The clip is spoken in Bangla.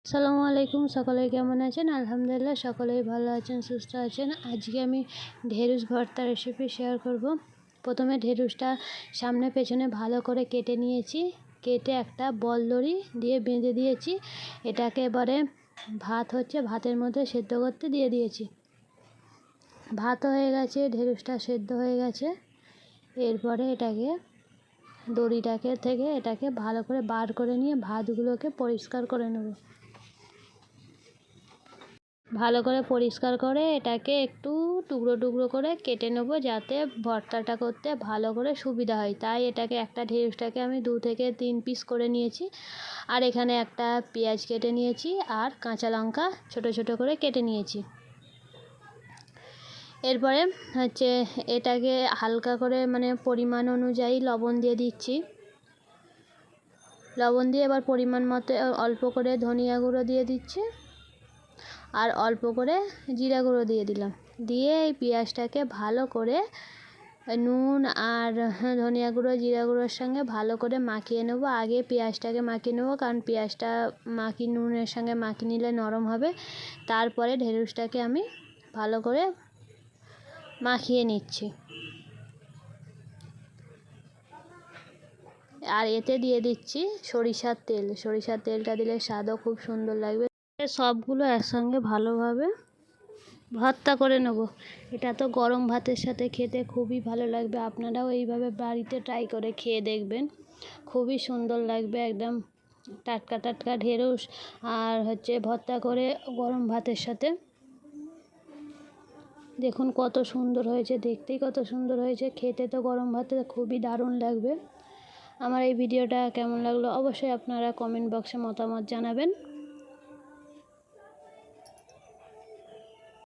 আসসালামু আলাইকুম, সকলে কেমন আছেন? আলহামদুলিল্লাহ সকলেই ভালো আছেন, সুস্থ আছেন। আজকে আমি ঢেঁড়স ভর্তা রেসিপি শেয়ার করব। প্রথমে ঢেঁড়সটা সামনে পেছনে ভালো করে কেটে নিয়েছি। কেটে একটা বল দড়ি দিয়ে বেঁধে দিয়েছি। এটাকে এবারে ভাতের মধ্যে সেদ্ধ করতে দিয়ে দিয়েছি। ভাত হয়ে গেছে, ঢেঁড়সটা সেদ্ধ হয়ে গেছে। এরপরে এটাকে ভালো করে বার করে নিয়ে ভাতগুলোকে পরিষ্কার করে নেব। ভালো করে পরিষ্কার করে এটাকে একটু টুকরো টুকরো করে কেটে নেব, যাতে ভর্তাটা করতে ভালো করে সুবিধা হয়। তাই একটা ঢেঁড়সটাকে আমি 2 থেকে 3 পিস করে নিয়েছি। আর এখানে একটা পেঁয়াজ কেটে নিয়েছি আর কাঁচা লঙ্কা ছোট ছোট করে কেটে নিয়েছি। এরপরে এটাকে হালকা করে পরিমাণ অনুযায়ী লবণ দিয়ে দিচ্ছি। লবণ দিয়ে এবার পরিমাণ মতো অল্প করে ধনিয়া গুঁড়ো দিয়ে দিচ্ছি আর অল্প করে জিরা গুঁড়ো দিয়ে দিলাম। দিয়ে এই পেঁয়াজটাকে ভালো করে নুন আর ধনিয়া গুঁড়ো জিরা গুঁড়োর সঙ্গে ভালো করে মাখিয়ে নেবো। আগে পেঁয়াজটাকে মাখিয়ে নেবো, কারণ পেঁয়াজটা নুনের সঙ্গে মাখিয়ে নিলে নরম হবে। তারপরে ঢেঁড়সটাকে আমি ভালো করে মাখিয়ে নিচ্ছি। আর এতে দিয়ে দিচ্ছি সরিষার তেল। সরিষার তেলটা দিলে স্বাদও খুব সুন্দর লাগবে। সবগুলো একসঙ্গে ভালোভাবে ভর্তা করে নেব। এটা তো গরম ভাতের সাথে খেতে খুবই ভালো লাগবে। আপনারাও এইভাবে বাড়িতে ট্রাই করে খেয়ে দেখবেন, খুবই সুন্দর লাগবে। একদম টাটকা টাটকা ঢেঁড়স আর ভর্তা করে গরম ভাতের সাথে। দেখুন কত সুন্দর হয়েছে, দেখতেই কত সুন্দর হয়েছে, খেতে তো গরম ভাতে খুবই দারুণ লাগবে। আমার এই ভিডিওটা কেমন লাগলো অবশ্যই আপনারা কমেন্ট বক্সে মতামত জানাবেন।